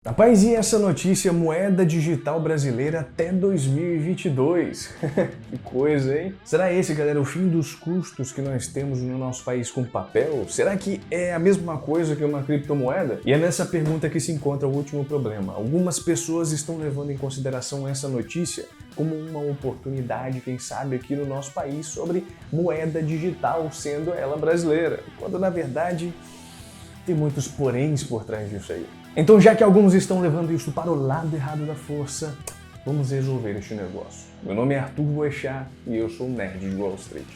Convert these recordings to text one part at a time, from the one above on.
Rapaz, e essa notícia, moeda digital brasileira até 2022? Que coisa, hein? Será esse, galera, o fim dos custos que nós temos no nosso país com papel? Será que é a mesma coisa que uma criptomoeda? E é nessa pergunta que se encontra o último problema. Algumas pessoas estão levando em consideração essa notícia como uma oportunidade, quem sabe, aqui no nosso país sobre moeda digital, sendo ela brasileira, quando na verdade tem muitos poréns por trás disso aí. Então, já que alguns estão levando isso para o lado errado da força, vamos resolver este negócio. Meu nome é Arthur Boechat e eu sou um nerd de Wall Street.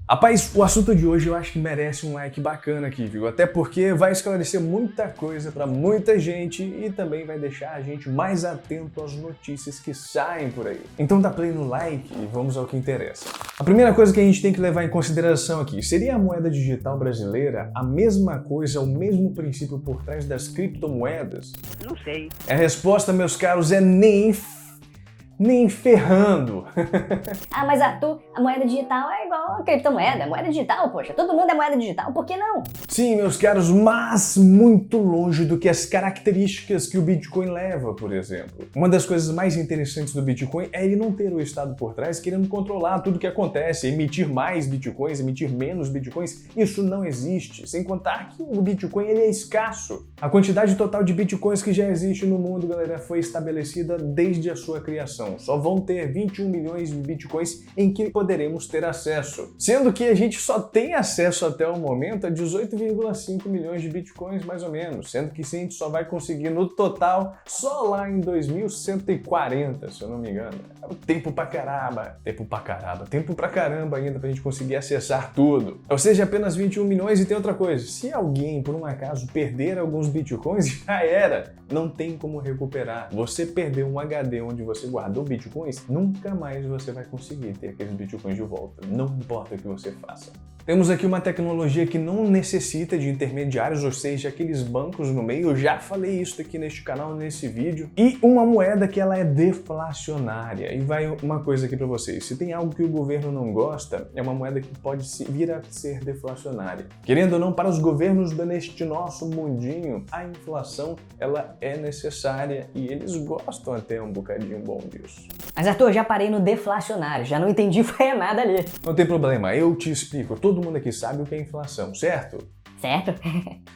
Rapaz, o assunto de hoje eu acho que merece um like bacana aqui, viu? Até porque vai esclarecer muita coisa para muita gente e também vai deixar a gente mais atento às notícias que saem por aí. Então dá play no like e vamos ao que interessa. A primeira coisa que a gente tem que levar em consideração aqui, seria a moeda digital brasileira a mesma coisa, o mesmo princípio por trás das criptomoedas? Não sei. A resposta, meus caros, é nem ferrando. Ah, mas Arthur, a moeda digital é igual a criptomoeda. Moeda digital, poxa, todo mundo é moeda digital, por que não? Sim, meus caros, mas muito longe do que as características que o Bitcoin leva, por exemplo. Uma das coisas mais interessantes do Bitcoin é ele não ter o Estado por trás querendo controlar tudo o que acontece, emitir mais Bitcoins, emitir menos Bitcoins. Isso não existe, sem contar que o Bitcoin ele é escasso. A quantidade total de Bitcoins que já existe no mundo, galera, foi estabelecida desde a sua criação. Só vão ter 21 milhões de Bitcoins em que poderemos ter acesso. Sendo que a gente só tem acesso até o momento a 18,5 milhões de Bitcoins, mais ou menos. Sendo que sim, a gente só vai conseguir no total só lá em 2140, se eu não me engano. É tempo pra caramba. Tempo pra caramba ainda pra gente conseguir acessar tudo. Ou seja, apenas 21 milhões e tem outra coisa. Se alguém, por um acaso, perder alguns Bitcoins, já era. Não tem como recuperar. Você perdeu um HD onde você guardou Bitcoins, nunca mais você vai conseguir ter aqueles Bitcoins de volta. Não importa o que você faça. Temos aqui uma tecnologia que não necessita de intermediários, ou seja, aqueles bancos no meio. Eu já falei isso aqui neste canal, nesse vídeo. E uma moeda que ela é deflacionária. E vai uma coisa aqui para vocês. Se tem algo que o governo não gosta, é uma moeda que pode vir a ser deflacionária. Querendo ou não, para os governos neste nosso mundinho, a inflação ela é necessária e eles gostam até um bocadinho bom disso. Mas Arthur, eu já parei no deflacionário, já não entendi foi nada ali. Não tem problema, eu te explico. Todo mundo aqui sabe o que é inflação, certo? Certo?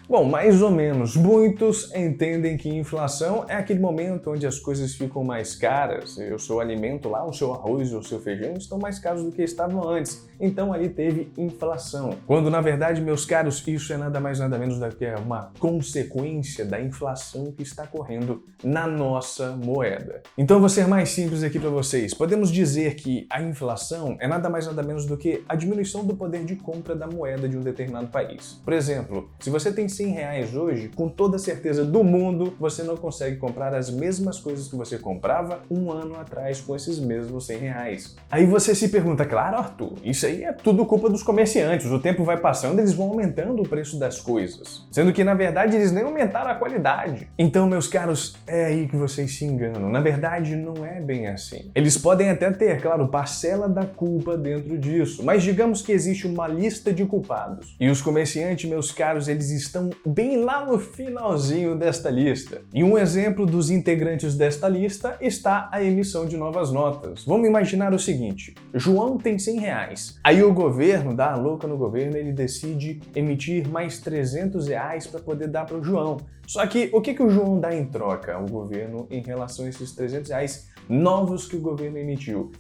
Bom, mais ou menos. Muitos entendem que inflação é aquele momento onde as coisas ficam mais caras. O seu alimento lá, o seu arroz ou o seu feijão estão mais caros do que estavam antes. Então ali teve inflação. Quando na verdade, meus caros, isso é nada mais nada menos do que uma consequência da inflação que está correndo na nossa moeda. Então vou ser mais simples aqui para vocês. Podemos dizer que a inflação é nada mais nada menos do que a diminuição do poder de compra da moeda de um determinado país. Por exemplo, se você tem 100 reais hoje, com toda a certeza do mundo, você não consegue comprar as mesmas coisas que você comprava um ano atrás com esses mesmos 100 reais. Aí você se pergunta, claro, Arthur, isso aí é tudo culpa dos comerciantes. O tempo vai passando, eles vão aumentando o preço das coisas. Sendo que, na verdade, eles nem aumentaram a qualidade. Então, meus caros, é aí que vocês se enganam. Na verdade, não é bem assim. Eles podem até ter, claro, parcela da culpa dentro disso, mas digamos que existe uma lista de culpados. E os comerciantes, meus caros, eles estão bem lá no finalzinho desta lista. E um exemplo dos integrantes desta lista está a emissão de novas notas. Vamos imaginar o seguinte, João tem 100 reais. Aí o governo, dá a louca no governo, ele decide emitir mais 300 reais para poder dar para o João. Só que o que o João dá em troca ao governo em relação a esses 300 reais novos que o governo emitiu?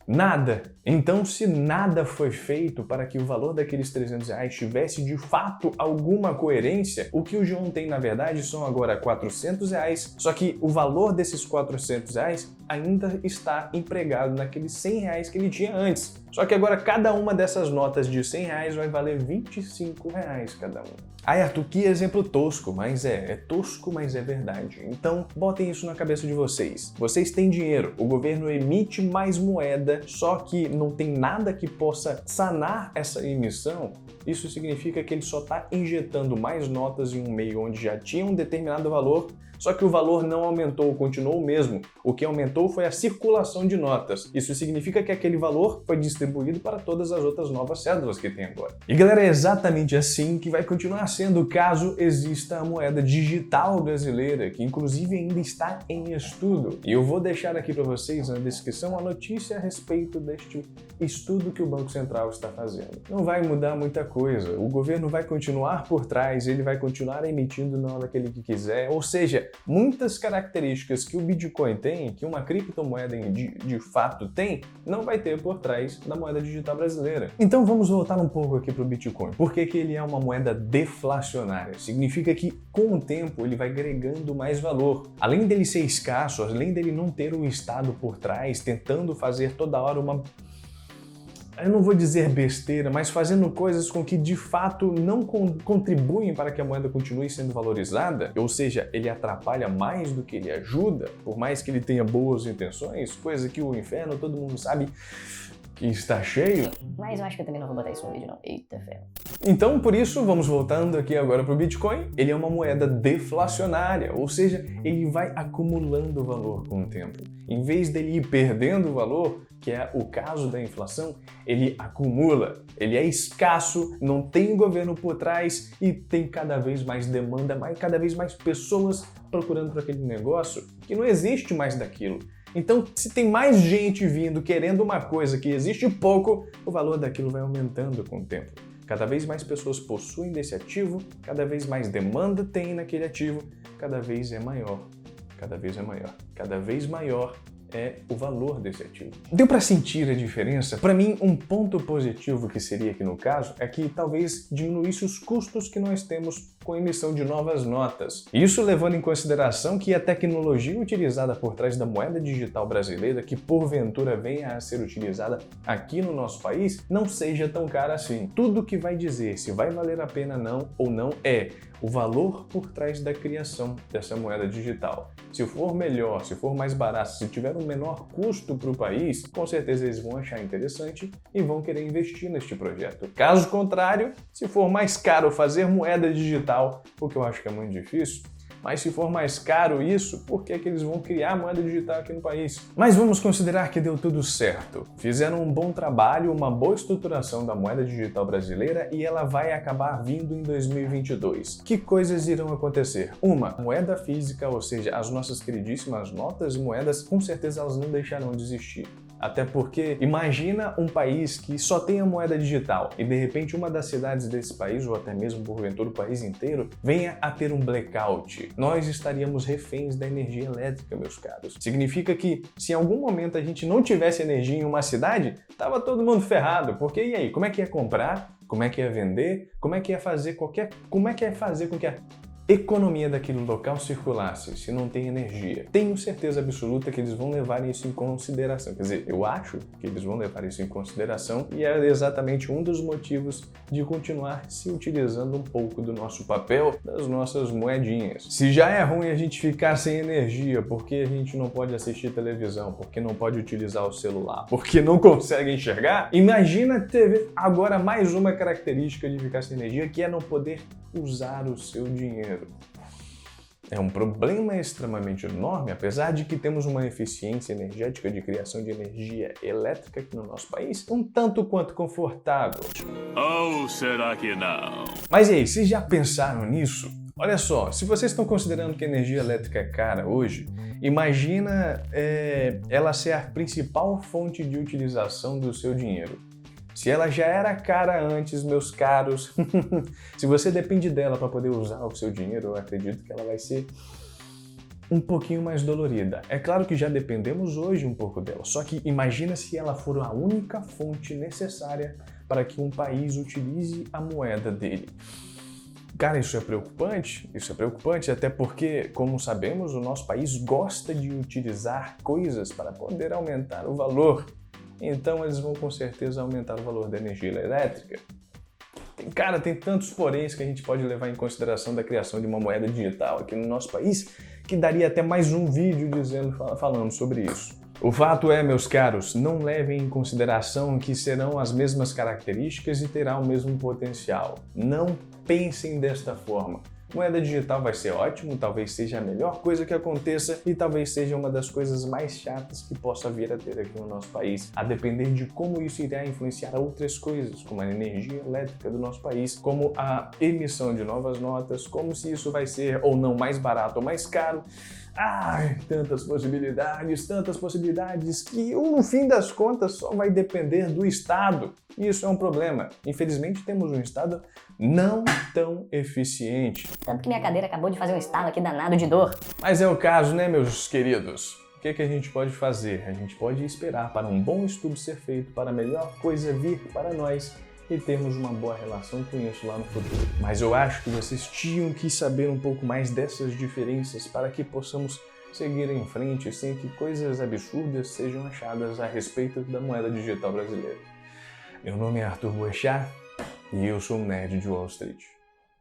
Nada. Então, se nada foi feito para que o valor daqueles 300 reais tivesse de fato alguma coerência, o que o João tem na verdade são agora 400 reais, só que o valor desses 400 reais ainda está empregado naqueles 100 reais que ele tinha antes. Só que agora cada uma dessas notas de 100 reais vai valer 25 reais cada uma. Ai, Arthur, que exemplo tosco, mas é tosco, mas é verdade. Então, botem isso na cabeça de vocês. Vocês têm dinheiro, o governo emite mais moeda, só que não tem nada que possa sanar essa emissão. Isso significa que ele só está injetando mais notas em um meio onde já tinha um determinado valor, Só que o valor não aumentou, continuou o mesmo. O que aumentou foi a circulação de notas. Isso significa que aquele valor foi distribuído para todas as outras novas cédulas que tem agora. E galera, é exatamente assim que vai continuar sendo caso exista a moeda digital brasileira, que inclusive ainda está em estudo. E eu vou deixar aqui para vocês na descrição a notícia a respeito deste estudo que o Banco Central está fazendo. Não vai mudar muita coisa. O governo vai continuar por trás, ele vai continuar emitindo na hora que ele quiser. Ou seja, muitas características que o Bitcoin tem, que uma criptomoeda de fato tem, não vai ter por trás da moeda digital brasileira. Então vamos voltar um pouco aqui para o Bitcoin. Por que que ele é uma moeda deflacionária? Significa que com o tempo ele vai agregando mais valor. Além dele ser escasso, além dele não ter o Estado por trás, tentando fazer toda hora uma... eu não vou dizer besteira, mas fazendo coisas com que de fato não contribuem para que a moeda continue sendo valorizada, ou seja, ele atrapalha mais do que ele ajuda, por mais que ele tenha boas intenções, coisa que o inferno todo mundo sabe que está cheio. Mas eu acho que eu também não vou botar isso no vídeo não. Eita ferro. Então, por isso, vamos voltando aqui agora para o Bitcoin, ele é uma moeda deflacionária, ou seja, ele vai acumulando valor com o tempo. Em vez dele ir perdendo valor, que é o caso da inflação, ele acumula, ele é escasso, não tem governo por trás e tem cada vez mais demanda, cada vez mais pessoas procurando por aquele negócio que não existe mais daquilo. Então, se tem mais gente vindo querendo uma coisa que existe pouco, o valor daquilo vai aumentando com o tempo. Cada vez mais pessoas possuem desse ativo, cada vez mais demanda tem naquele ativo, cada vez é maior, cada vez é maior, cada vez maior é o valor desse ativo. Deu para sentir a diferença? Para mim, um ponto positivo que seria aqui no caso é que talvez diminuísse os custos que nós temos com a emissão de novas notas. Isso levando em consideração que a tecnologia utilizada por trás da moeda digital brasileira, que porventura venha a ser utilizada aqui no nosso país, não seja tão cara assim. Tudo que vai dizer se vai valer a pena não ou não é o valor por trás da criação dessa moeda digital. Se for melhor, se for mais barato, se tiver um menor custo para o país, com certeza eles vão achar interessante e vão querer investir neste projeto. Caso contrário, se for mais caro fazer moeda digital, o que eu acho que é muito difícil, mas se for mais caro isso, por que que eles vão criar moeda digital aqui no país? Mas vamos considerar que deu tudo certo. Fizeram um bom trabalho, uma boa estruturação da moeda digital brasileira e ela vai acabar vindo em 2022. Que coisas irão acontecer? Uma, moeda física, ou seja, as nossas queridíssimas notas e moedas, com certeza elas não deixarão de existir. Até porque, imagina um país que só tem a moeda digital e de repente uma das cidades desse país, ou até mesmo porventura o país inteiro, venha a ter um blackout. Nós estaríamos reféns da energia elétrica, meus caros. Significa que se em algum momento a gente não tivesse energia em uma cidade, tava todo mundo ferrado, porque e aí, como é que ia comprar? Como é que ia vender? Como é que ia fazer com que a economia daquele local circulasse se não tem energia? Tenho certeza absoluta que eles vão levar isso em consideração. Quer dizer, eu acho que eles vão levar isso em consideração e é exatamente um dos motivos de continuar se utilizando um pouco do nosso papel, das nossas moedinhas. Se já é ruim a gente ficar sem energia porque a gente não pode assistir televisão, porque não pode utilizar o celular, porque não consegue enxergar, imagina ter agora mais uma característica de ficar sem energia, que é não poder usar o seu dinheiro. É um problema extremamente enorme, apesar de que temos uma eficiência energética de criação de energia elétrica aqui no nosso país um tanto quanto confortável. Ou será que não? Mas e aí, vocês já pensaram nisso? Olha só, se vocês estão considerando que a energia elétrica é cara hoje, imagina ela ser a principal fonte de utilização do seu dinheiro. Se ela já era cara antes, meus caros, se você depende dela para poder usar o seu dinheiro, eu acredito que ela vai ser um pouquinho mais dolorida. É claro que já dependemos hoje um pouco dela, só que imagina se ela for a única fonte necessária para que um país utilize a moeda dele. Cara, isso é preocupante até porque, como sabemos, o nosso país gosta de utilizar coisas para poder aumentar o valor. Então eles vão com certeza aumentar o valor da energia elétrica. Cara, tem tantos poréns que a gente pode levar em consideração da criação de uma moeda digital aqui no nosso país que daria até mais um vídeo falando sobre isso. O fato é, meus caros, não levem em consideração que serão as mesmas características e terá o mesmo potencial. Não pensem desta forma. Moeda digital vai ser ótimo, talvez seja a melhor coisa que aconteça e talvez seja uma das coisas mais chatas que possa vir a ter aqui no nosso país, a depender de como isso irá influenciar outras coisas, como a energia elétrica do nosso país, como a emissão de novas notas, como se isso vai ser ou não mais barato ou mais caro. Ai, tantas possibilidades que no fim das contas só vai depender do Estado. E isso é um problema. Infelizmente temos um Estado não tão eficiente. Tanto que minha cadeira acabou de fazer um estalo aqui danado de dor. Mas é o caso, né, meus queridos? O que a gente pode fazer? A gente pode esperar para um bom estudo ser feito, para a melhor coisa vir para nós e termos uma boa relação com isso lá no futuro. Mas eu acho que vocês tinham que saber um pouco mais dessas diferenças para que possamos seguir em frente sem que coisas absurdas sejam achadas a respeito da moeda digital brasileira. Meu nome é Arthur Boechat e eu sou um nerd de Wall Street.